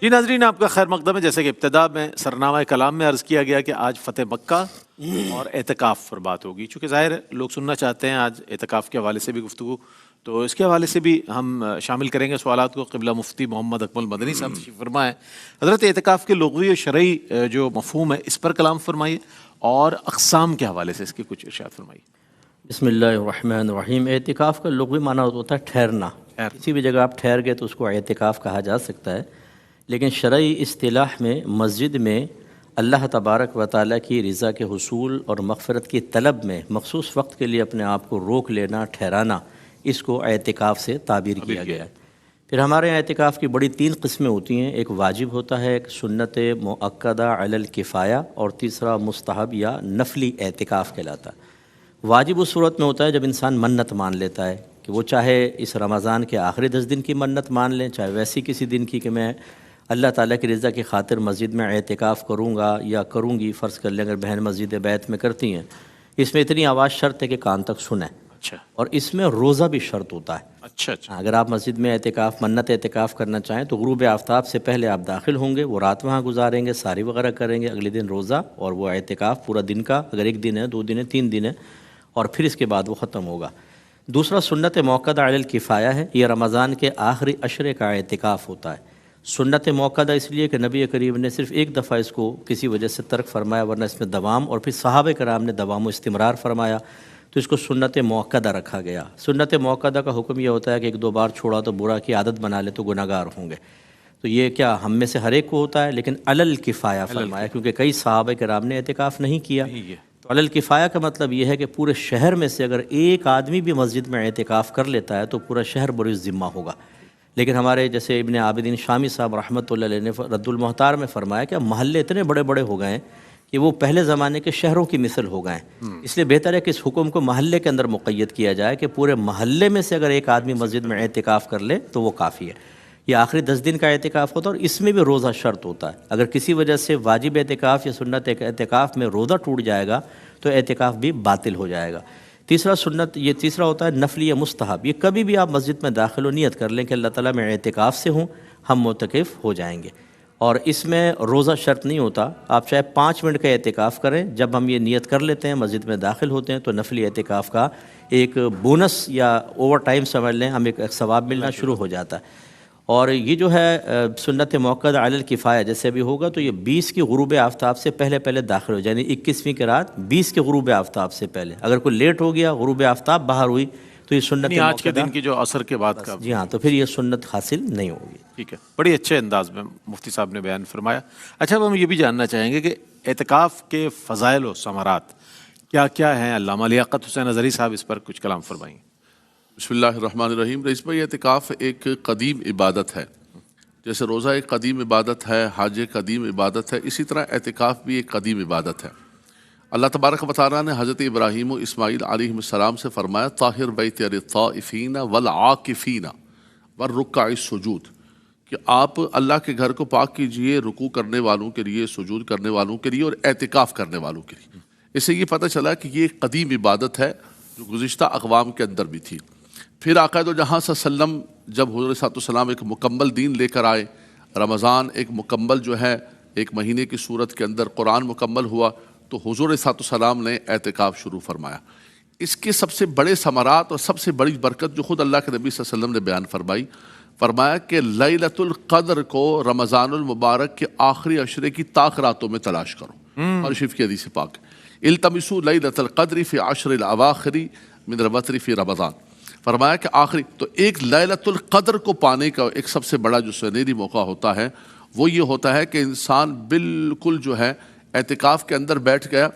جی ناظرین، آپ کا خیر مقدم ہے۔ جیسے کہ ابتدا میں سرنامہ کلام میں عرض کیا گیا کہ آج فتح مکہ اور اعتکاف پر بات ہوگی، چونکہ ظاہر ہے لوگ سننا چاہتے ہیں آج اعتکاف کے حوالے سے بھی گفتگو، تو اس کے حوالے سے بھی ہم شامل کریں گے سوالات کو۔ قبلہ مفتی محمد اکمل مدنی صاحب تشریف فرما ہے۔ حضرت اعتکاف کے لغوی و شرعی جو مفہوم ہے اس پر کلام فرمائیے، اور اقسام کے حوالے سے اس کی کچھ ارشاد فرمائیے۔ بسم اللہ الرحمن الرحیم۔ اعتکاف کا لغوی معنی ہوتا ہے ٹھہرنا۔ کسی بھی جگہ آپ ٹھہر گئے تو اس کو اعتکاف کہا جا سکتا ہے، لیکن شرعی اصطلاح میں مسجد میں اللہ تبارک و تعالیٰ کی رضا کے حصول اور مغفرت کی طلب میں مخصوص وقت کے لیے اپنے آپ کو روک لینا، ٹھہرانا، اس کو اعتکاف سے تعبیر کیا گیا ہے۔ پھر ہمارے یہاں اعتکاف کی بڑی 3 قسمیں ہوتی ہیں۔ ایک واجب ہوتا ہے، ایک سنت مؤکدہ علی الکفایہ، اور تیسرا مستحب یا نفلی اعتکاف کہلاتا ہے۔ واجب اس صورت میں ہوتا ہے جب انسان منت مان لیتا ہے کہ وہ چاہے اس رمضان کے آخری 10 دن کی منت مان لیں، چاہے ویسی کسی دن کی کہ میں اللہ تعالیٰ کی رضا کی خاطر مسجد میں اعتکاف کروں گا یا کروں گی۔ فرض کر لیں اگر بہن مسجد بیت میں کرتی ہیں، اس میں اتنی آواز شرط ہے کہ کان تک سنیں، اور اس میں روزہ بھی شرط ہوتا ہے۔ اچھا اگر آپ مسجد میں منت اعتکاف کرنا چاہیں تو غروب آفتاب سے پہلے آپ داخل ہوں گے، وہ رات وہاں گزاریں گے، ساری وغیرہ کریں گے، اگلے دن روزہ، اور وہ اعتکاف پورا دن کا، اگر 1 دن ہے، 2 دن ہے، 3 دن ہے، اور پھر اس کے بعد وہ ختم ہوگا۔ دوسرا سنت موقدہ علی الکفایہ ہے، یہ رمضان کے آخری عشرے کا اعتکاف ہوتا ہے۔ سنت موقدہ اس لیے کہ نبی کریم نے صرف 1 دفعہ اس کو کسی وجہ سے ترک فرمایا، ورنہ اس میں دوام، اور پھر صحابہ کرام نے دوام و استمرار فرمایا، تو اس کو سنت موقدہ رکھا گیا۔ سنت موقدہ کا حکم یہ ہوتا ہے کہ 1-2 بار چھوڑا تو برا کی عادت بنا لے تو گناہگار ہوں گے، تو یہ کیا ہم میں سے ہر ایک کو ہوتا ہے، لیکن علی الکفایہ فرمایا، کیونکہ کئی صحابہ کرام نے اعتکاف نہیں کیا۔ تو علی الکفایہ کا مطلب یہ ہے کہ پورے شہر میں سے اگر ایک آدمی بھی مسجد میں اعتکاف کر لیتا ہے تو پورا شہر بروئے ذمہ ہوگا۔ لیکن ہمارے جیسے ابن عابدین شامی صاحب رحمۃ اللہ علیہ نے رد المحتار میں فرمایا کہ محلے اتنے بڑے بڑے ہو گئے ہیں کہ وہ پہلے زمانے کے شہروں کی مثل ہو گئے ہیں، اس لیے بہتر ہے کہ اس حکم کو محلے کے اندر مقید کیا جائے کہ پورے محلے میں سے اگر ایک آدمی مسجد میں اعتکاف کر لے تو وہ کافی ہے۔ یہ آخری 10 دن کا اعتکاف ہوتا ہے، اور اس میں بھی روزہ شرط ہوتا ہے۔ اگر کسی وجہ سے واجب اعتکاف یا سنت اعتکاف میں روزہ ٹوٹ جائے گا تو اعتکاف بھی باطل ہو جائے گا۔ تیسرا ہوتا ہے نفلی یا مستحب۔ یہ کبھی بھی آپ مسجد میں داخل و نیت کر لیں کہ اللہ تعالیٰ میں اعتکاف سے ہوں، ہم معتکف ہو جائیں گے، اور اس میں روزہ شرط نہیں ہوتا۔ آپ چاہے 5 منٹ کا اعتکاف کریں، جب ہم یہ نیت کر لیتے ہیں مسجد میں داخل ہوتے ہیں تو نفلی اعتکاف کا ایک بونس یا اوور ٹائم سمجھ لیں، ہم ایک ثواب ملنا شروع ہو جاتا ہے۔ اور یہ جو ہے سنت موقدہ علی الکفایہ جیسے بھی ہوگا تو یہ 20 کی غروب آفتاب سے پہلے داخل ہو جائے، یعنی 21ویں کی رات 20 کے غروب آفتاب سے پہلے۔ اگر کوئی لیٹ ہو گیا، غروب آفتاب باہر ہوئی، تو یہ سنت آج کے دن کی جو عصر کے بعد کا، جی ہاں، تو پھر یہ سنت حاصل نہیں ہوگی۔ ٹھیک ہے، بڑی اچھے انداز میں مفتی صاحب نے بیان فرمایا۔ اچھا، اب ہم یہ بھی جاننا چاہیں گے کہ اعتکاف کے فضائل و ثمرات کیا کیا ہیں؟ علامہ لیاقت حسین اظہری صاحب اس پر کچھ کلام فرمائیں۔ بسم اللہ الرحمن الرحیم۔ رئیس بھائی، اعتکاف ایک قدیم عبادت ہے، جیسے روزہ ایک قدیم عبادت ہے، حج ایک قدیم عبادت ہے، اسی طرح اعتکاف بھی ایک قدیم عبادت ہے۔ اللہ تبارک و تعالیٰ نے حضرت ابراہیم و اسماعیل علیہ السلام سے فرمایا طاہر بیتی للطائفین والعاکفین والرکع السجود، کہ آپ اللہ کے گھر کو پاک کیجئے رکوع کرنے والوں کے لیے، سجود کرنے والوں کے لیے، اور اعتکاف کرنے والوں کے لیے۔ اس سے یہ پتہ چلا کہ یہ ایک قدیم عبادت ہے جو گزشتہ اقوام کے اندر بھی تھی۔ پھر آقا دو جہاں صلی اللہ علیہ وسلم جب حضور صلی اللہ علیہ وسلم ایک مکمل دین لے کر آئے، رمضان ایک مکمل جو ہے ایک مہینے کی صورت کے اندر قرآن مکمل ہوا، تو حضور صلی اللہ علیہ وسلم نے اعتکاف شروع فرمایا۔ اس کے سب سے بڑے ثمرات اور سب سے بڑی برکت جو خود اللہ کے نبی صلی اللہ علیہ وسلم نے بیان فرمایا کہ لیلۃ القدر کو رمضان المبارک کے آخری عشرے کی طاق راتوں میں تلاش کرو، اور شریف کی حدیث پاک التمسوا لیلۃ القدر فی عشر الاواخر من الوتر فی رمضان، فرمایا کہ آخری تو ایک لیلۃ القدر کو پانے کا ایک سب سے بڑا جو سنہری موقع ہوتا ہے وہ یہ ہوتا ہے کہ انسان بالکل جو ہے اعتکاف کے اندر بیٹھ گیا،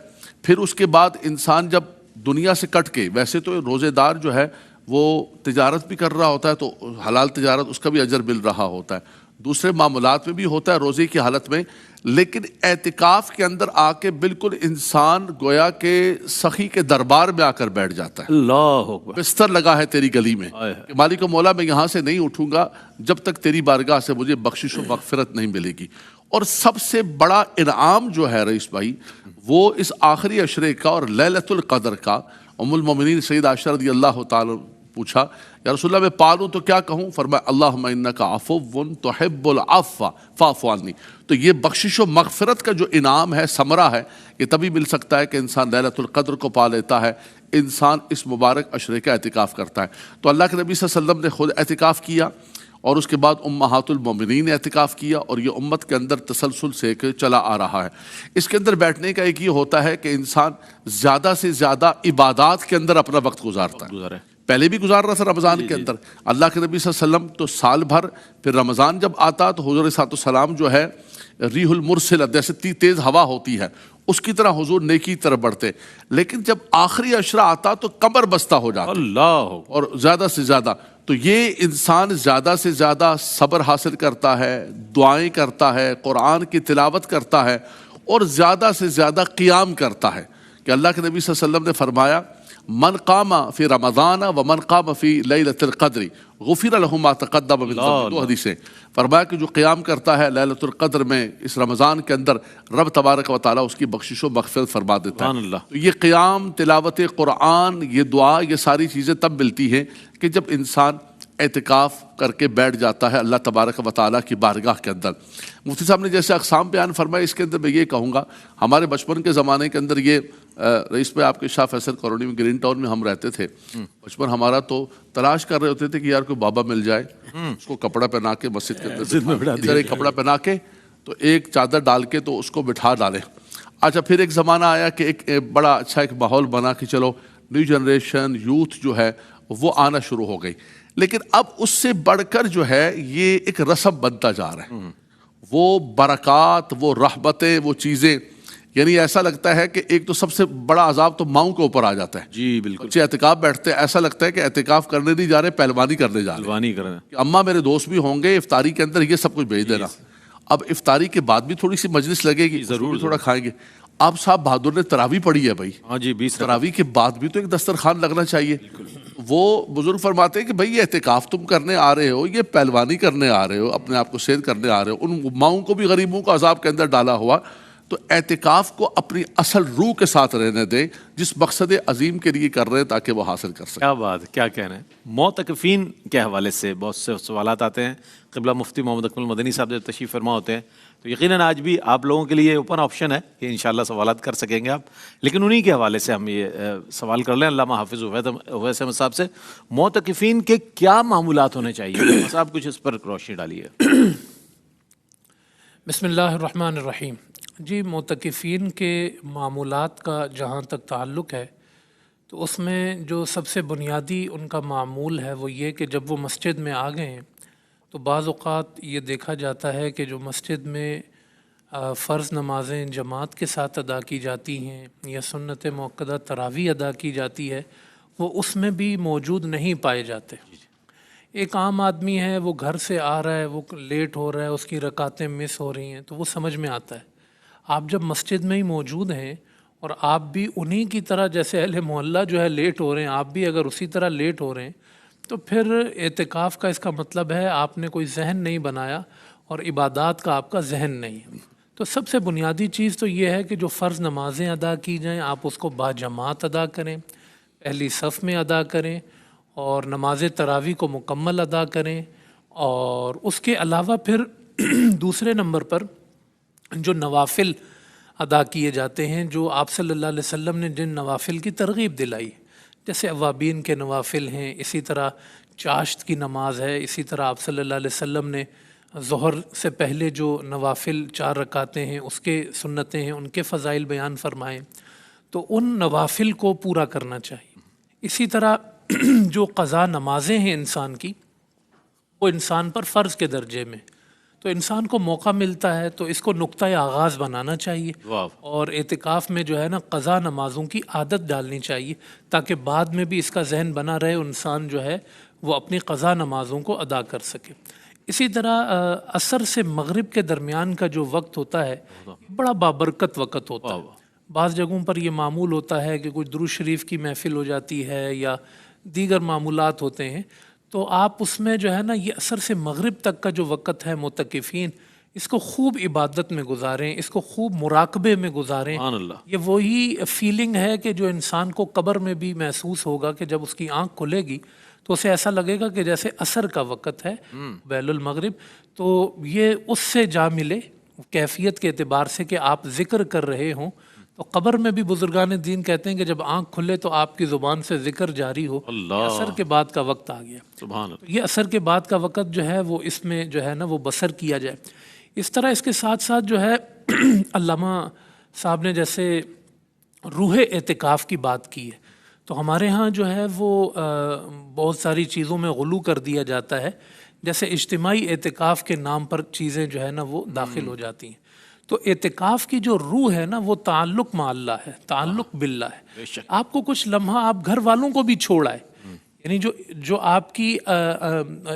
پھر اس کے بعد انسان جب دنیا سے کٹ کے، ویسے تو روزے دار جو ہے وہ تجارت بھی کر رہا ہوتا ہے تو حلال تجارت اس کا بھی اجر مل رہا ہوتا ہے، دوسرے معاملات میں بھی ہوتا ہے روزے کی حالت میں، لیکن اعتکاف کے اندر آ کے بالکل انسان گویا کہ سخی کے دربار میں آ کر بیٹھ جاتا ہے۔ اللہ اکبر۔ بستر لگا ہے تیری گلی میں کہ مالک و مولا میں یہاں سے نہیں اٹھوں گا جب تک تیری بارگاہ سے مجھے بخشش و مغفرت نہیں ملے گی۔ اور سب سے بڑا انعام جو ہے رئیس بھائی وہ اس آخری عشرے کا اور لیلۃ القدر کا، ام المومنین سیدہ عائشہ رضی اللہ تعالی پوچھا یا رسول اللہ میں پالوں تو کیا کہوں؟ فرمایا اللہم انک عفو تحب العفو فاعف عنی. تو یہ بخشش و مغفرت کا جو انعام ہے، ثمرہ ہے، یہ تبھی مل سکتا ہے کہ انسان لیلۃ القدر کو پا لیتا ہے، انسان اس مبارک عشرے کا اعتکاف کرتا ہے. تو اللہ کے نبی صلی اللہ علیہ وسلم نے خود اعتکاف کیا، اور اس کے بعد امہات المومنین نے اعتکاف کیا، اور یہ امت کے اندر تسلسل سے چلا آ رہا ہے. اس کے اندر بیٹھنے کا ایک یہ ہوتا ہے کہ انسان زیادہ سے زیادہ عبادات کے اندر اپنا وقت گزارتا ہے. پہلے بھی گزار رہا تھا رمضان کے اندر. اللہ کے نبی صلی اللہ علیہ وسلم تو سال بھر، پھر رمضان جب آتا تو حضور صلی اللہ علیہ وسلم جو ہے ریح المرسل، جیسے تیز ہوا ہوتی ہے اس کی طرح حضور نیکی کی طرف بڑھتے. لیکن جب آخری عشرہ آتا تو کمر بستہ ہو جاتا اللہ، اور زیادہ سے زیادہ. تو یہ انسان زیادہ سے زیادہ صبر حاصل کرتا ہے، دعائیں کرتا ہے، قرآن کی تلاوت کرتا ہے، اور زیادہ سے زیادہ قیام کرتا ہے. کہ اللہ کے نبی صلی اللہ علیہ وسلم نے فرمایا من قام فی رمضان ومن قام فی لیلۃ القدر غفر له ما تقدم من ذنبه. دو حدیثیں. فرمایا کہ جو قیام کرتا ہے لیلۃ القدر میں اس رمضان کے اندر، رب تبارک و تعالیٰ اس کی بخشش و مغفرت فرما دیتا ہے. تو یہ قیام، تلاوت قرآن، یہ دعا، یہ ساری چیزیں تب ملتی ہیں کہ جب انسان اعتکاف کر کے بیٹھ جاتا ہے اللہ تبارک و تعالیٰ کی بارگاہ کے اندر. مفتی صاحب نے جیسے اقسام بیان فرمائے، اس کے اندر میں یہ کہوں گا ہمارے بچپن کے زمانے کے اندر یہ رئیس بھائی آپ کے شاہ فیصل کالونی میں گرین ٹاؤن میں ہم رہتے تھے. بچپن ہمارا تو تلاش کر رہے ہوتے تھے کہ یار کوئی بابا مل جائے، اس کو کپڑا پہنا کے مسجد کے اندر ادھر ایک کپڑا پہنا کے تو ایک چادر ڈال کے تو اس کو بٹھا ڈالے. اچھا پھر ایک زمانہ آیا کہ ایک بڑا اچھا ایک ماحول بنا کہ چلو نیو جنریشن یوتھ جو ہے وہ آنا شروع ہو گئی. لیکن اب اس سے بڑھ کر جو ہے یہ ایک رسم بنتا جا رہا ہے. وہ برکات، وہ رحمتیں، وہ چیزیں، یعنی ایسا لگتا ہے کہ ایک تو سب سے بڑا عذاب تو ماؤں کے اوپر آ جاتا ہے. جی بالکل. بچے اعتکاف بیٹھتے ہیں، ایسا لگتا ہے کہ اعتکاف کرنے نہیں جا رہے، پہلوانی کرنے جا رہے ہیں. کہ اماں میرے دوست بھی ہوں گے، افطاری کے اندر یہ سب کچھ بھیج دینا. اب افطاری کے بعد بھی تھوڑی سی مجلس لگے گی، ضرور تھوڑا کھائیں گے. اب صاحب بہادر نے تراویح پڑھی ہے بھائی. ہاں جی، 20 تراویح کے بعد بھی تو ایک دسترخوان لگنا چاہیے. وہ بزرگ فرماتے ہیں کہ بھائی یہ اعتکاف تم کرنے آ رہے ہو، یہ پہلوانی کرنے آ رہے ہو، اپنے آپ کو سیر کرنے آ رہے ہو، ان ماؤں کو بھی غریبوں کو عذاب کے اندر ڈالا ہوا. تو اعتکاف کو اپنی اصل روح کے ساتھ رہنے دیں، جس مقصد عظیم کے لیے کر رہے ہیں تاکہ وہ حاصل کر سکیں. کیا بات، کیا کہنا ہے. معتکفین کے حوالے سے بہت سے سوالات آتے ہیں. قبلہ مفتی محمد اکمل مدنی صاحب جو تشریف فرما ہوتے ہیں، تو یقیناً آج بھی آپ لوگوں کے لیے اوپن آپشن ہے کہ انشاءاللہ سوالات کر سکیں گے آپ. لیکن انہی کے حوالے سے ہم یہ سوال کر لیں علامہ حافظ اویس احمد صاحب سے. معتکفین کے کیا معمولات ہونے چاہیے؟ صاحب کچھ اس پر روشنی ڈالیے. بسم اللہ الرحمن الرحیم. جی، معتکفین کے معمولات کا جہاں تک تعلق ہے تو اس میں جو سب سے بنیادی ان کا معمول ہے وہ یہ کہ جب وہ مسجد میں آ گئے ہیں تو بعض اوقات یہ دیکھا جاتا ہے کہ جو مسجد میں فرض نمازیں جماعت کے ساتھ ادا کی جاتی ہیں یا سنت موقدہ تراویح ادا کی جاتی ہے، وہ اس میں بھی موجود نہیں پائے جاتے. ایک عام آدمی ہے، وہ گھر سے آ رہا ہے، وہ لیٹ ہو رہا ہے، اس کی رکعتیں مس ہو رہی ہیں، تو وہ سمجھ میں آتا ہے. آپ جب مسجد میں ہی موجود ہیں اور آپ بھی انہی کی طرح جیسے اہل محلہ جو ہے لیٹ ہو رہے ہیں، آپ بھی اگر اسی طرح لیٹ ہو رہے ہیں، تو پھر اعتکاف کا اس کا مطلب ہے آپ نے کوئی ذہن نہیں بنایا اور عبادات کا آپ کا ذہن نہیں ہے. تو سب سے بنیادی چیز تو یہ ہے کہ جو فرض نمازیں ادا کی جائیں آپ اس کو باجماعت ادا کریں، پہلی صف میں ادا کریں، اور نماز تراویح کو مکمل ادا کریں. اور اس کے علاوہ پھر دوسرے نمبر پر جو نوافل ادا کیے جاتے ہیں، جو آپ صلی اللہ علیہ وسلم نے جن نوافل کی ترغیب دلائی، جیسے اوابین کے نوافل ہیں، اسی طرح چاشت کی نماز ہے، اسی طرح آپ صلی اللہ علیہ وسلم نے ظہر سے پہلے جو نوافل 4 رکعتیں ہیں اس کے سنتیں ہیں، ان کے فضائل بیان فرمائیں، تو ان نوافل کو پورا کرنا چاہیے. اسی طرح جو قضا نمازیں ہیں انسان کی، وہ انسان پر فرض کے درجے میں، تو انسان کو موقع ملتا ہے تو اس کو نقطہ آغاز بنانا چاہیے اور اعتکاف میں جو ہے نا قضا نمازوں کی عادت ڈالنی چاہیے تاکہ بعد میں بھی اس کا ذہن بنا رہے، انسان جو ہے وہ اپنی قضا نمازوں کو ادا کر سکے. اسی طرح عصر سے مغرب کے درمیان کا جو وقت ہوتا ہے بڑا بابرکت وقت ہوتا ہے. بعض جگہوں پر یہ معمول ہوتا ہے کہ کوئی درود شریف کی محفل ہو جاتی ہے یا دیگر معمولات ہوتے ہیں، تو آپ اس میں جو ہے نا یہ عصر سے مغرب تک کا جو وقت ہے معتکفین اس کو خوب عبادت میں گزاریں، اس کو خوب مراقبے میں گزاریں. یہ وہی فیلنگ ہے کہ جو انسان کو قبر میں بھی محسوس ہوگا کہ جب اس کی آنکھ کھلے گی تو اسے ایسا لگے گا کہ جیسے عصر کا وقت ہے بیل المغرب، تو یہ اس سے جا ملے کیفیت کے اعتبار سے کہ آپ ذکر کر رہے ہوں. تو قبر میں بھی بزرگان دین کہتے ہیں کہ جب آنکھ کھلے تو آپ کی زبان سے ذکر جاری ہو. یہ عصر کے بعد کا وقت آ گیا. سبحان اللہ. تو یہ عصر کے بعد کا وقت جو ہے وہ اس میں جو ہے نا وہ بسر کیا جائے. اس طرح اس کے ساتھ ساتھ جو ہے علامہ صاحب نے جیسے روح اعتکاف کی بات کی ہے، تو ہمارے ہاں جو ہے وہ بہت ساری چیزوں میں غلو کر دیا جاتا ہے. جیسے اجتماعی اعتکاف کے نام پر چیزیں جو ہے نا وہ داخل ہو جاتی ہیں. تو اعتکاف کی جو روح ہے نا وہ تعلق مع اللہ ہے، تعلق باللہ ہے. آپ کو کچھ لمحہ آپ گھر والوں کو بھی چھوڑ آئے، یعنی جو آپ کی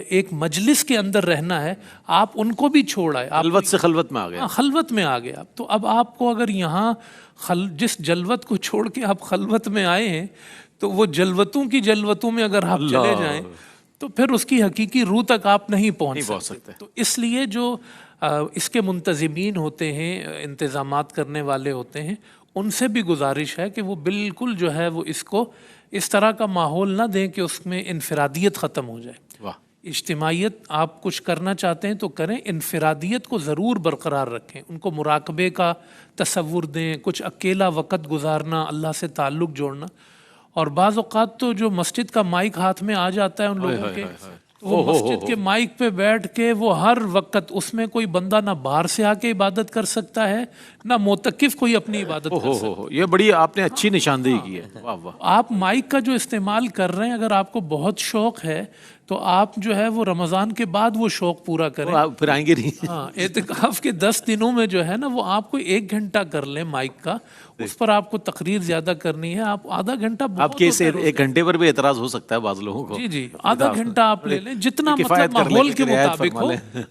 ایک مجلس کے اندر رہنا ہے آپ ان کو بھی چھوڑ آئے. خلوت سے خلوت میں آ گیا. خلوت میں آ گیا. تو اب آپ کو اگر یہاں جس جلوت کو چھوڑ کے آپ خلوت میں آئے ہیں تو وہ جلوتوں کی جلوتوں میں اگر آپ چلے جائیں تو پھر اس کی حقیقی روح تک آپ نہیں پہنچ سکتے. تو اس لیے جو اس کے منتظمین ہوتے ہیں، انتظامات کرنے والے ہوتے ہیں، ان سے بھی گزارش ہے کہ وہ بالکل جو ہے وہ اس کو اس طرح کا ماحول نہ دیں کہ اس میں انفرادیت ختم ہو جائے. اجتماعیت آپ کچھ کرنا چاہتے ہیں تو کریں، انفرادیت کو ضرور برقرار رکھیں. ان کو مراقبے کا تصور دیں، کچھ اکیلا وقت گزارنا، اللہ سے تعلق جوڑنا. اور بعض اوقات تو جو مسجد کا مائک ہاتھ میں آ جاتا ہے ان لوگوں کے، وہ مسجد کے مائک پہ بیٹھ کے وہ ہر وقت اس میں کوئی بندہ نہ باہر سے آ کے عبادت کر سکتا ہے نہ معتکف کوئی اپنی عبادت کر سکتا ہے. یہ بڑی آپ نے اچھی نشاندہی کی ہے. واہ واہ. آپ مائک کا جو استعمال کر رہے ہیں، اگر آپ کو بہت شوق ہے تو آپ جو ہے وہ رمضان کے بعد وہ شوق پورا کریں. پھر آئیں گے نہیں. ہاں، اعتکاف کے 10 دنوں میں جو ہے نا وہ آپ کو 1 گھنٹہ کر لیں مائک کا، اس پر آپ کو تقریر زیادہ کرنی ہے. آپ آدھا گھنٹہ آپ کے اس 1 گھنٹے پر بھی اعتراض ہو سکتا ہے بعض لوگوں کو. جی آدھا گھنٹہ آپ لے لیں، جتنا مطلب ماحول کے مطابق ہو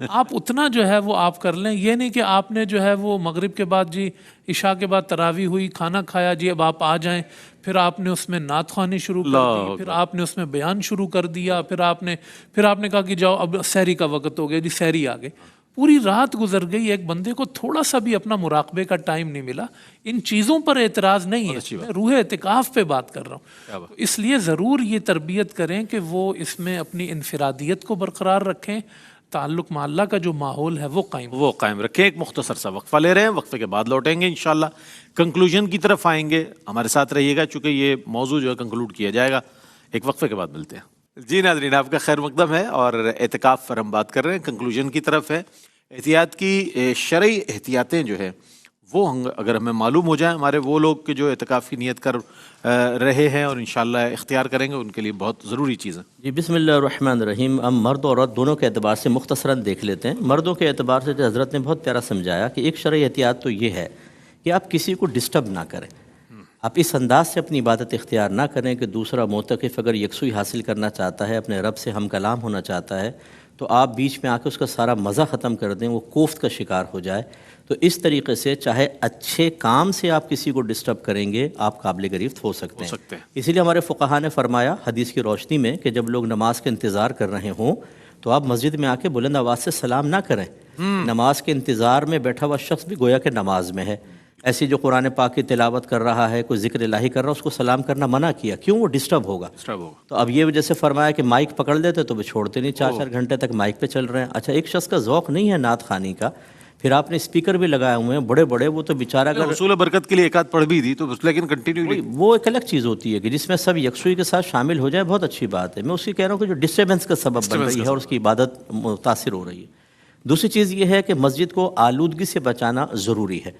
آپ اتنا جو ہے وہ آپ کر لیں. یہ نہیں کہ آپ نے جو ہے وہ مغرب کے بعد جی عشاء کے بعد تراویح ہوئی، کھانا کھایا، جی اب آپ آ جائیں، پھر آپ نے اس میں نعت خوانی شروع کر دی، پھر آپ نے اس میں بیان شروع کر دیا، پھر آپ نے کہا کہ جاؤ اب سحری کا وقت ہو گیا جی، سحری آ گئی. پوری رات گزر گئی، ایک بندے کو تھوڑا سا بھی اپنا مراقبے کا ٹائم نہیں ملا. ان چیزوں پر اعتراض نہیں ہے، میں روح اعتکاف پہ بات کر رہا ہوں. اس لیے ضرور یہ تربیت کریں کہ وہ اس میں اپنی انفرادیت کو برقرار رکھیں، تعلق مع اللہ کا جو ماحول ہے وہ قائم رکھیں. ایک مختصر سا وقفہ لے رہے ہیں، وقفے کے بعد لوٹیں گے انشاءاللہ. کنکلوژن کی طرف آئیں گے، ہمارے ساتھ رہیے گا چونکہ یہ موضوع جو ہے کنکلوڈ کیا جائے گا. ایک وقفے کے بعد ملتے ہیں. جی ناظرین، آپ کا خیر مقدم ہے اور اعتکاف پر ہم بات کر رہے ہیں. کنکلوژن کی طرف ہے. احتیاط کی شرعی احتیاطیں جو ہے وہ اگر ہمیں معلوم ہو جائیں، ہمارے وہ لوگ کہ جو اعتکاف کی نیت کر رہے ہیں اور انشاءاللہ اختیار کریں گے، ان کے لیے بہت ضروری چیز ہے. جی بسم اللہ الرحمن الرحیم. ہم مرد اور عورت دونوں کے اعتبار سے مختصراً دیکھ لیتے ہیں. مردوں کے اعتبار سے جو حضرت نے بہت پیارا سمجھایا کہ ایک شرعی احتیاط تو یہ ہے کہ آپ کسی کو ڈسٹرب نہ کریں. آپ اس انداز سے اپنی عبادت اختیار نہ کریں کہ دوسرا معتکف اگر یکسوئی حاصل کرنا چاہتا ہے، اپنے رب سے ہم کلام ہونا چاہتا ہے، تو آپ بیچ میں آ کے اس کا سارا مزہ ختم کر دیں، وہ کوفت کا شکار ہو جائے. تو اس طریقے سے چاہے اچھے کام سے آپ کسی کو ڈسٹرب کریں گے، آپ قابل گرفت ہو سکتے ہیں. اسی لیے ہمارے فقہا نے فرمایا حدیث کی روشنی میں کہ جب لوگ نماز کا انتظار کر رہے ہوں تو آپ مسجد میں آ کے بلند آواز سے سلام نہ کریں. نماز کے انتظار میں بیٹھا ہوا شخص بھی گویا کہ نماز میں ہے. ایسی جو قرآن پاک کی تلاوت کر رہا ہے، کوئی ذکر الہی کر رہا ہے، اس کو سلام کرنا منع کیا. کیوں؟ وہ ڈسٹرب ہوگا. تو اب یہ جیسے فرمایا کہ مائک پکڑ لیتے تو وہ چھوڑتے نہیں، 4 گھنٹے تک مائک پہ چل رہے ہیں. اچھا، ایک شخص کا ذوق نہیں ہے نعت خوانی کا، پھر آپ نے اسپیکر بھی لگائے ہوئے ہیں بڑے بڑے، وہ تو بیچارہ اگر حصول برکت کے لیے ایک آدھ پڑھ بھی دی تو لیکن کنٹینیو وہ ایک الگ چیز ہوتی ہے کہ جس میں سب یکسوئی کے ساتھ شامل ہو جائے، بہت اچھی بات ہے. میں اسی کہہ رہا ہوں کہ جو ڈسٹربنس کا سبب بن رہی ہے اور اس کی عبادت متاثر ہو رہی ہے. دوسری چیز یہ ہے کہ مسجد کو آلودگی سے بچانا ضروری ہے.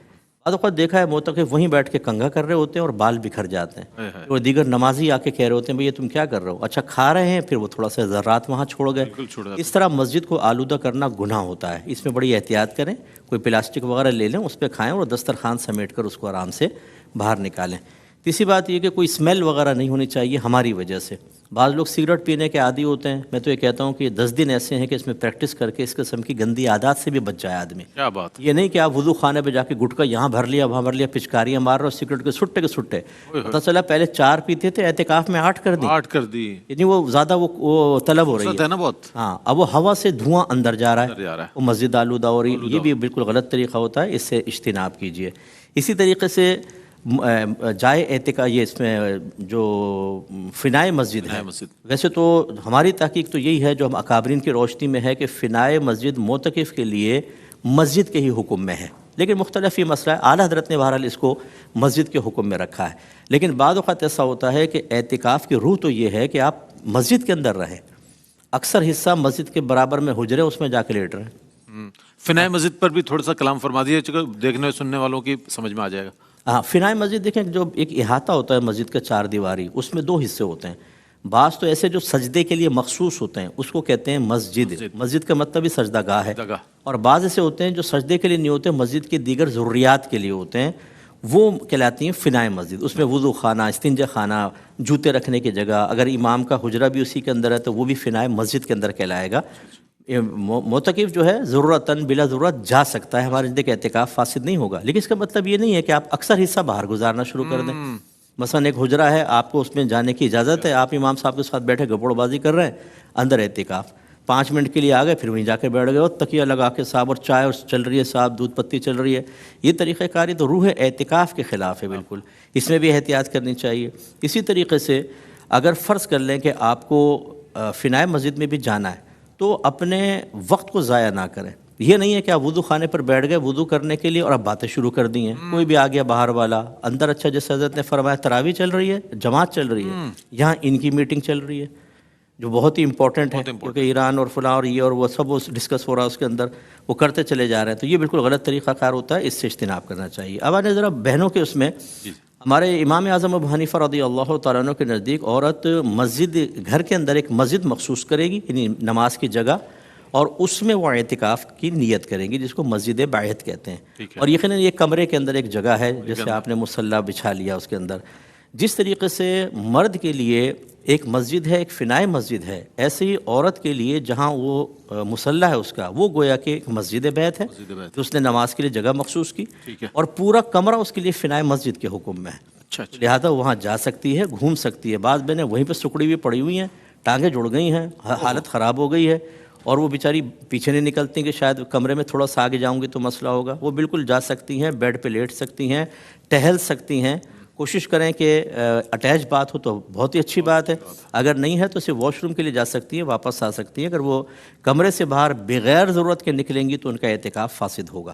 بعض اوقات دیکھا ہے معتکف وہیں بیٹھ کے کنگھا کر رہے ہوتے ہیں اور بال بکھر جاتے ہیں، اور دیگر نمازی آ کے کہہ رہے ہوتے ہیں بھئی یہ تم کیا کر رہے ہو. اچھا کھا رہے ہیں، پھر وہ تھوڑا سا ذرات وہاں چھوڑ گئے. اس طرح مسجد کو آلودہ کرنا گناہ ہوتا ہے. اس میں بڑی احتیاط کریں. کوئی پلاسٹک وغیرہ لے لیں، اس پہ کھائیں اور دسترخوان سمیٹ کر اس کو آرام سے باہر نکالیں. تیسری بات یہ کہ کوئی اسمیل وغیرہ نہیں ہونی چاہیے ہماری وجہ سے. بعض لوگ سگریٹ پینے کے عادی ہوتے ہیں. میں تو یہ کہتا ہوں کہ 10 دن ایسے ہیں کہ اس میں پریکٹس کر کے اس قسم کی گندی عادات سے بھی بچ جائے آدمی. کیا بات. یہ نہیں کہ آپ وضو خانے پہ جا کے گٹکا یہاں بھر لیا وہاں بھر لیا، پچکاریاں مار رہے ہو، سگریٹ کے سٹے. پتہ چلا پہلے 4 پیتے تھے، اعتکاف میں 8 کر دی. یعنی وہ زیادہ وہ طلب ہو رہی ہے نا بہت. ہاں، اب وہ ہوا سے دھواں اندر جا رہا ہے، وہ مسجد آلودہ ہو رہی ہے. یہ بھی بالکل غلط طریقہ ہوتا ہے، اس سے اجتناب کیجیے. اسی طریقے سے جائے اعتکاف یہ اس میں جو فنائے مسجد ہے، مسجد ویسے تو ہماری تحقیق تو یہی ہے جو ہم اکابرین کی روشنی میں ہے کہ فنائے مسجد معتکف کے لیے مسجد کے ہی حکم میں ہے، لیکن مختلف یہ مسئلہ ہے، اعلیٰ حضرت نے بہرحال اس کو مسجد کے حکم میں رکھا ہے، لیکن بعض اوقات ایسا ہوتا ہے کہ اعتکاف کی روح تو یہ ہے کہ آپ مسجد کے اندر رہیں، اکثر حصہ مسجد کے برابر میں حجرے اس میں جا کے لیٹ رہے ہیں۔ فنائے مسجد پر بھی تھوڑا سا کلام فرما دیجیے چونکہ دیکھنے سننے والوں کی سمجھ میں آ جائے گا۔ ہاں، فنائے مسجد دیکھیں جو ایک احاطہ ہوتا ہے مسجد کا چار دیواری، اس میں دو حصے ہوتے ہیں، بعض تو ایسے جو سجدے کے لیے مخصوص ہوتے ہیں اس کو کہتے ہیں مسجد، مسجد کا مطلب ہی سجدہ گاہ ہے، اور بعض ایسے ہوتے ہیں جو سجدے کے لیے نہیں ہوتے، مسجد کی دیگر ضروریات کے لیے ہوتے ہیں، وہ کہلاتی ہیں فنائے مسجد۔ اس میں وضو خانہ، استنجا خانہ، جوتے رکھنے کی جگہ، اگر امام کا حجرہ بھی اسی کے اندر ہے تو وہ بھی فنائے مسجد کے اندر کہلائے گا۔ معتکف جو ہے ضرورتاً بلا ضرورت جا سکتا ہے، ہمارے نزدیک اعتکاف فاسد نہیں ہوگا، لیکن اس کا مطلب یہ نہیں ہے کہ آپ اکثر حصہ باہر گزارنا شروع کر دیں۔ مثلا ایک حجرہ ہے، آپ کو اس میں جانے کی اجازت ہے، آپ امام صاحب کے ساتھ بیٹھے گپڑ بازی کر رہے ہیں، اندر اعتکاف 5 منٹ کے لیے آ گئے، پھر وہیں جا کے بیٹھ گئے اور تکیہ لگا کے صاحب اور چائے اور چل رہی ہے صاحب، دودھ پتی چل رہی ہے، یہ طریقہ کاری تو روح اعتکاف کے خلاف ہے بالکل، اس میں بھی احتیاط کرنی چاہیے۔ اسی طریقے سے اگر فرض کر لیں کہ آپ کو فنائے مسجد میں بھی جانا ہے تو اپنے وقت کو ضائع نہ کریں، یہ نہیں ہے کہ آپ وضو خانے پر بیٹھ گئے وضو کرنے کے لیے اور اب باتیں شروع کر دی ہیں، کوئی بھی آ گیا باہر والا اندر، اچھا جیسے حضرت نے فرمایا تراویح چل رہی ہے، جماعت چل رہی ہے، یہاں ان کی میٹنگ چل رہی ہے جو بہت ہی امپورٹنٹ ہے، کیونکہ ایران اور فلاں اور یہ اور وہ سب ڈسکس ہو رہا ہے اس کے اندر، وہ کرتے چلے جا رہے ہیں، تو یہ بالکل غلط طریقہ کار ہوتا ہے، اس سے اجتناب کرنا چاہیے۔ اب آنے ذرا بہنوں کے اس میں ہمارے امام اعظم ابو حنیفہ رضی اللہ تعالیٰ عنہ کے نزدیک عورت مسجد، گھر کے اندر ایک مسجد مخصوص کرے گی، یعنی نماز کی جگہ، اور اس میں وہ اعتکاف کی نیت کریں گی جس کو مسجد باعث کہتے ہیں، اور یقیناً یہ کمرے کے اندر ایک جگہ ہے جیسے آپ نے مصلی بچھا لیا اس کے اندر، جس طریقے سے مرد کے لیے ایک مسجد ہے، ایک فنائے مسجد ہے، ایسے ہی عورت کے لیے جہاں وہ مصلی ہے اس کا، وہ گویا کہ ایک مسجد بیت ہے جو اس نے نماز کے لیے جگہ مخصوص کی، اور پورا کمرہ اس کے لیے فنائے مسجد کے حکم میں ہے، لہذا وہاں جا سکتی ہے، گھوم سکتی ہے۔ بعض بہنیں وہیں پہ سکڑی ہوئی پڑی ہوئی ہیں، ٹانگیں جڑ گئی ہیں، حالت خراب ہو گئی ہے، اور وہ بیچاری پیچھے نہیں نکلتی کہ شاید کمرے میں تھوڑا سا آگے جاؤں گی تو مسئلہ ہوگا، وہ بالکل جا سکتی ہیں، بیڈ پہ لیٹ سکتی ہیں، ٹہل سکتی ہیں۔ کوشش کریں کہ اٹیچ بات ہو تو بہت ہی اچھی بات ہے، اگر نہیں ہے تو صرف واش روم کے لیے جا سکتی ہیں، واپس آ سکتی ہیں۔ اگر وہ کمرے سے باہر بغیر ضرورت کے نکلیں گی تو ان کا اعتکاف فاسد ہوگا۔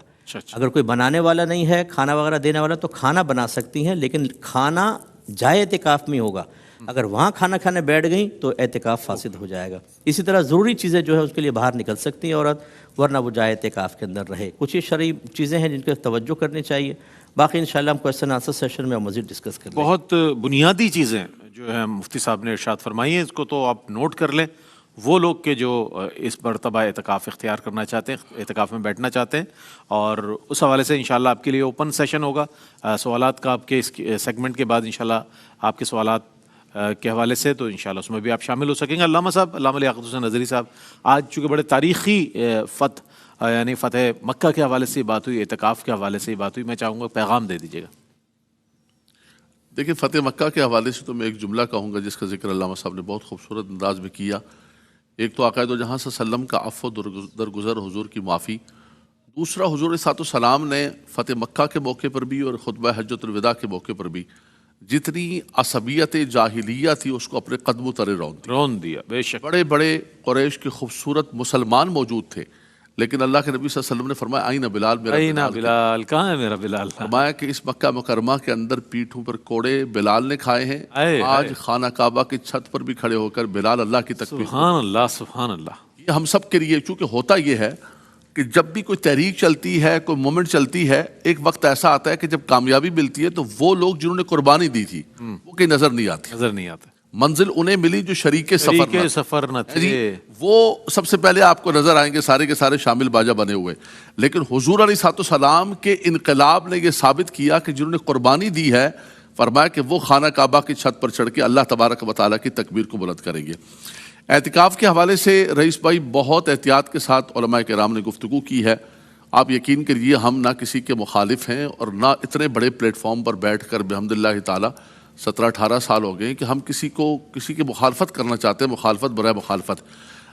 اگر کوئی بنانے والا نہیں ہے، کھانا وغیرہ دینے والا، تو کھانا بنا سکتی ہیں، لیکن کھانا جائے اعتکاف میں ہوگا، اگر وہاں کھانا کھانے بیٹھ گئیں تو اعتکاف فاسد ہو جائے گا۔ اسی طرح ضروری چیزیں جو ہے اس کے لیے باہر نکل سکتی ہیں عورت، ورنہ وہ جائے اعتکاف کے اندر رہے۔ کچھ یہ شرعی چیزیں ہیں جن پہ توجہ کرنی چاہیے، باقی انشاءاللہ ہم کوسچن آنسر سیشن میں مزید ڈسکس کریں گے۔ بہت بنیادی چیزیں جو ہیں مفتی صاحب نے ارشاد فرمائی ہیں، اس کو تو آپ نوٹ کر لیں، وہ لوگ کہ جو اس مرتبہ اعتکاف اختیار کرنا چاہتے ہیں، اعتکاف میں بیٹھنا چاہتے ہیں، اور اس حوالے سے انشاءاللہ آپ کے لیے اوپن سیشن ہوگا سوالات کا، آپ کے اس سیگمنٹ کے بعد انشاءاللہ آپ کے سوالات کے حوالے سے، تو انشاءاللہ اس میں بھی آپ شامل ہو سکیں گے۔ علامہ صاحب، علامہ لیاقت حسین نظری صاحب، آج چونکہ بڑے تاریخی یعنی فتح مکہ کے حوالے سے بات ہوئی، اعتکاف کے حوالے سے بات ہوئی، میں چاہوں گا پیغام دے دیجیے گا۔ دیکھیں، فتح مکہ کے حوالے سے تو میں ایک جملہ کہوں گا جس کا ذکر علامہ صاحب نے بہت خوبصورت انداز میں کیا۔ ایک تو آقا دو جہاں صلی اللہ علیہ وسلم کا عفو درگزر، حضور کی معافی، دوسرا حضور صلی اللہ علیہ وسلم نے فتح مکہ کے موقع پر بھی اور خطبہ حجۃ الوداع کے موقع پر بھی جتنی عصبیت جاہلیہ تھی اس کو اپنے قدموں تلے رون دیا۔ بے شک بڑے بڑے قریش کے خوبصورت مسلمان موجود تھے، لیکن اللہ کے نبی صلی اللہ علیہ وسلم نے فرمایا آئین بلال، میرا بلال کہاں ہے؟ میرا بلال فرمایا کہ اس مکہ مکرمہ کے اندر پیٹھوں پر کوڑے بلال نے کھائے ہیں، آج خانہ کعبہ کی چھت پر بھی کھڑے ہو کر بلال اللہ کی تکبیر۔ سبحان اللہ، سبحان اللہ۔ یہ ہم سب کے لیے، چونکہ ہوتا یہ ہے کہ جب بھی کوئی تحریک چلتی ہے، کوئی مومنٹ چلتی ہے، ایک وقت ایسا آتا ہے کہ جب کامیابی ملتی ہے تو وہ لوگ جنہوں نے قربانی دی تھی وہ کہیں نظر نہیں آتے، منزل انہیں ملی جو شریک سفر نہ تھے، وہ سب سے پہلے آپ کو نظر آئیں گے، سارے کے سارے شامل باجا بنے ہوئے۔ لیکن حضور علیہ السلام کے انقلاب نے یہ ثابت کیا کہ جنہوں نے قربانی دی ہے، فرمایا کہ وہ خانہ کعبہ کی چھت پر چڑھ کے اللہ تبارک و تعالیٰ کی تکبیر کو بلند کریں گے۔ اعتکاف کے حوالے سے رئیس بھائی بہت احتیاط کے ساتھ علماء کرام نے گفتگو کی ہے۔ آپ یقین کریے ہم نہ کسی کے مخالف ہیں اور نہ اتنے بڑے پلیٹ فارم پر بیٹھ کر بحمداللہ تعالیٰ 17-18 سال ہو گئے کہ ہم کسی کی مخالفت کرنا چاہتے ہیں، مخالفت برائے مخالفت،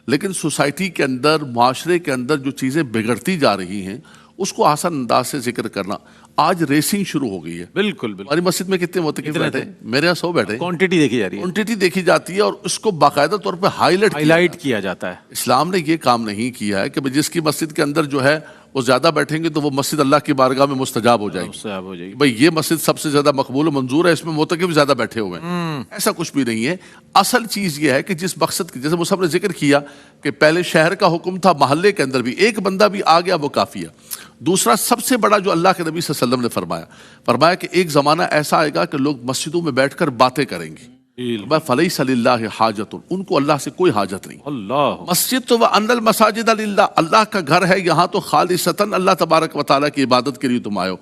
لیکن سوسائٹی کے اندر، معاشرے کے اندر جو چیزیں بگڑتی جا رہی ہیں اس کو آسان انداز سے ذکر کرنا. آج ریسنگ شروع ہو گئی ہے. بالکل بالکل. ہماری مسجد میں کتنے معتکف بیٹھے ہیں؟ میرے یہاں 100 بیٹھے ہیں. کوانٹٹی دیکھی جا رہی ہے, کوانٹٹی دیکھی جاتی ہے اور اس کو باقاعدہ طور پہ ہائی ہائی کیا جاتا ہے. اسلام نے یہ کام نہیں کیا ہے کہ جس کی مسجد کے اندر جو ہے وہ زیادہ بیٹھیں گے تو وہ مسجد اللہ کی بارگاہ میں مستجاب ہو جائے گی. صاحب ہو جائے گی. بھئی یہ مسجد سب سے زیادہ مقبول و منظور ہے, اس میں معتکف زیادہ بیٹھے ہوئے ہیں. ایسا کچھ بھی نہیں ہے. اصل چیز یہ ہے کہ جس مقصد کی, جیسے مصعب نے ذکر کیا کہ پہلے شہر کا حکم تھا, محلے کے اندر بھی ایک بندہ بھی آ گیا وہ کافی ہے. دوسرا سب سے بڑا جو اللہ کے نبی صلی اللہ علیہ وسلم نے فرمایا کہ ایک زمانہ ایسا آئے گا کہ لوگ مسجدوں میں بیٹھ کر باتیں کریں گے. فَلَيْسَ لِلَّهِ حَاجَةٌ, ان کو اللہ سے کوئی حاجت نہیں. اللہ. مسجد تو وَأَنَّ الْمَسَاجِدَ لِلَّهِ, اللہ کا گھر ہے, یہاں تو خالصتاً اللہ تبارک و تعالیٰ کی عبادت کے لیے تم آئے ہو.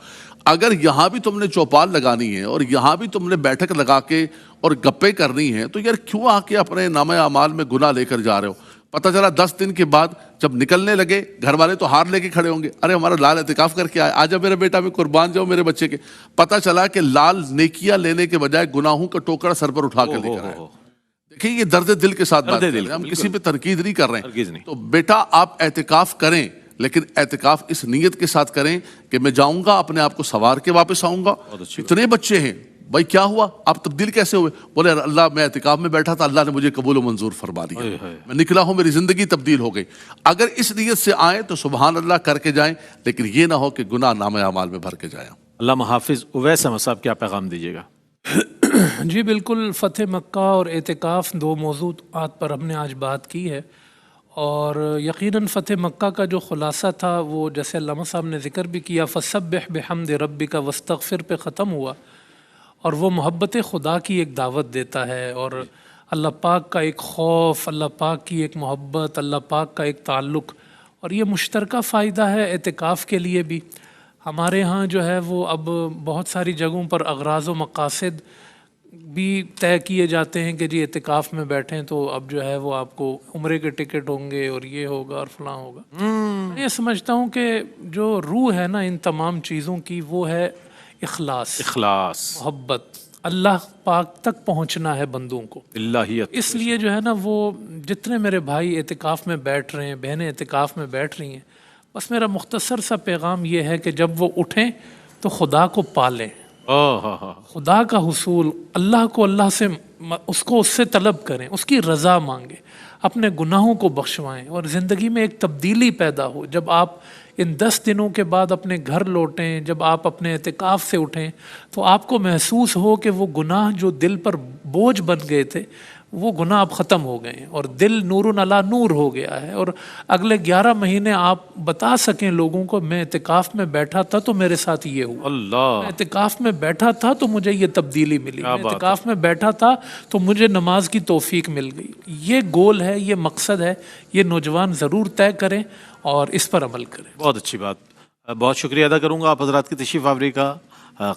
اگر یہاں بھی تم نے چوپال لگانی ہے اور یہاں بھی تم نے بیٹھک لگا کے اور گپے کرنی ہے تو یار کیوں آ کے اپنے نامہ اعمال میں گناہ لے کر جا رہے ہو؟ پتہ چلا 10 دن کے بعد جب نکلنے لگے گھر والے تو ہار لے کے کھڑے ہوں گے, ارے ہمارا لال اعتکاف کر کے آئے, آجا میرا بیٹا, میں قربان جاؤ میرے بچے کے. پتہ چلا کہ لال نیکیاں لینے کے بجائے گناہوں کا ٹوکرا سر پر اٹھا کے لے کر آئے. دیکھیں یہ درد دل کے ساتھ بات کر رہے ہیں, ہم کسی پہ تنقید نہیں کر رہے ہیں. تو بیٹا آپ اعتکاف کریں, لیکن اعتکاف اس نیت کے ساتھ کریں کہ میں جاؤں گا, اپنے آپ کو سوار کے واپس آؤں گا. اتنے بچے ہیں, بھائی کیا ہوا, آپ تبدیل کیسے ہوئے؟ بولے اللہ میں اعتکاف میں بیٹھا تھا, اللہ نے مجھے قبول و منظور فرما دیا, میں نکلا ہوں, میری زندگی تبدیل ہو گئی. اگر اس نیت سے آئیں تو سبحان اللہ کر کے جائیں, لیکن یہ نہ ہو کہ گناہ نامہ اعمال میں بھر کے جائیں. علامہ حافظ اویس احمد صاحب کیا پیغام دیجیے گا؟ جی بالکل, فتح مکہ اور اعتکاف 2 موضوعات پر ہم نے آج بات کی ہے, اور یقیناً فتح مکہ کا جو خلاصہ تھا وہ جیسے علامہ صاحب نے ذکر بھی کیا, فسبح بحمد ربک واستغفر پہ ختم ہوا, اور وہ محبت خدا کی ایک دعوت دیتا ہے, اور اللہ پاک کا ایک خوف, اللہ پاک کی ایک محبت, اللہ پاک کا ایک تعلق, اور یہ مشترکہ فائدہ ہے اعتکاف کے لیے بھی. ہمارے ہاں جو ہے وہ اب بہت ساری جگہوں پر اغراض و مقاصد بھی طے کیے جاتے ہیں کہ جی اعتکاف میں بیٹھیں تو اب جو ہے وہ آپ کو عمرے کے ٹکٹ ہوں گے اور یہ ہوگا اور فلاں ہوگا. میں یہ سمجھتا ہوں کہ جو روح ہے نا ان تمام چیزوں کی وہ ہے اخلاص, محبت, اللہ پاک تک پہنچنا ہے بندوں کو, اللہیت. اس لیے جو ہے نا وہ جتنے میرے بھائی اعتکاف میں بیٹھ رہے ہیں, بہنیں اعتکاف میں بیٹھ رہی ہیں, بس میرا مختصر سا پیغام یہ ہے کہ جب وہ اٹھیں تو خدا کو پالیں, خدا کا حصول, اللہ کو اللہ سے اس سے طلب کریں, اس کی رضا مانگیں, اپنے گناہوں کو بخشوائیں, اور زندگی میں ایک تبدیلی پیدا ہو. جب آپ ان 10 دنوں کے بعد اپنے گھر لوٹیں, جب آپ اپنے اعتکاف سے اٹھیں تو آپ کو محسوس ہو کہ وہ گناہ جو دل پر بوجھ بن گئے تھے وہ گناہ اب ختم ہو گئے ہیں, اور دل نور علی نور ہو گیا ہے, اور اگلے 11 مہینے آپ بتا سکیں لوگوں کو میں اعتکاف میں بیٹھا تھا تو میرے ساتھ یہ ہوا, میں اعتکاف میں بیٹھا تھا تو مجھے یہ تبدیلی ملی, میں اعتکاف میں بیٹھا تھا تو مجھے نماز کی توفیق مل گئی. یہ گول ہے, یہ مقصد ہے, یہ نوجوان ضرور طے کریں اور اس پر عمل کریں. بہت اچھی بات, بہت شکریہ ادا کروں گا آپ حضرات کی تشریف آوری کا.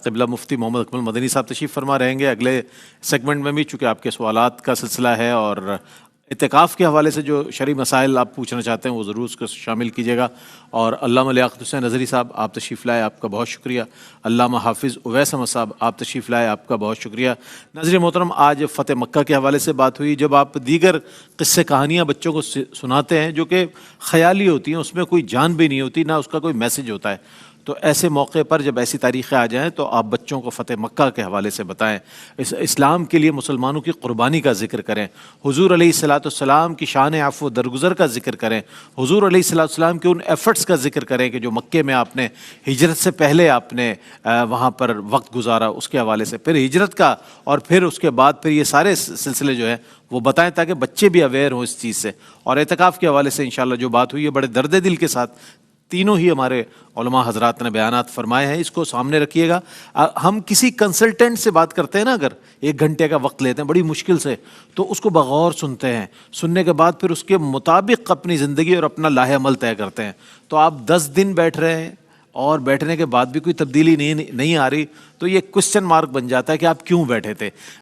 قبلہ مفتی محمد اکمل مدنی صاحب تشریف فرما رہیں گے اگلے سیگمنٹ میں بھی, چونکہ آپ کے سوالات کا سلسلہ ہے اور اعتکاف کے حوالے سے جو شرعی مسائل آپ پوچھنا چاہتے ہیں وہ ضرور اس کو شامل کیجیے گا. اور علامہ لیاقت حسین نظری صاحب آپ تشریف لائے, آپ کا بہت شکریہ. علامہ حافظ اویس احمد صاحب آپ تشریف لائے, آپ کا بہت شکریہ. ناظرین محترم, آج فتح مکہ کے حوالے سے بات ہوئی. جب آپ دیگر قصے کہانیاں بچوں کو سناتے ہیں جو کہ خیالی ہوتی ہیں, اس میں کوئی جان بھی نہیں ہوتی, نہ اس کا کوئی میسج ہوتا ہے, تو ایسے موقع پر جب ایسی تاریخیں آ جائیں تو آپ بچوں کو فتح مکہ کے حوالے سے بتائیں, اسلام کے لیے مسلمانوں کی قربانی کا ذکر کریں, حضور علیہ السلام کی شان عفو درگزر کا ذکر کریں, حضور علیہ السلام کے ان ایفرٹس کا ذکر کریں کہ جو مکے میں آپ نے ہجرت سے پہلے آپ نے وہاں پر وقت گزارا, اس کے حوالے سے, پھر ہجرت کا, اور پھر اس کے بعد پھر یہ سارے سلسلے جو ہیں وہ بتائیں تاکہ بچے بھی اویئر ہوں اس چیز سے. اور اعتکاف کے حوالے سے انشاءاللہ جو بات ہوئی ہے بڑے درد دل کے ساتھ تینوں ہی ہمارے علماء حضرات نے بیانات فرمائے ہیں, اس کو سامنے رکھیے گا. ہم کسی کنسلٹنٹ سے بات کرتے ہیں نا, اگر 1 گھنٹے کا وقت لیتے ہیں بڑی مشکل سے, تو اس کو بغور سنتے ہیں, سننے کے بعد پھر اس کے مطابق اپنی زندگی اور اپنا لاہ عمل طے کرتے ہیں. تو آپ 10 دن بیٹھ رہے ہیں اور بیٹھنے کے بعد بھی کوئی تبدیلی نہیں آ رہی, تو یہ کوسچن مارک بن جاتا ہے کہ آپ کیوں بیٹھے تھے.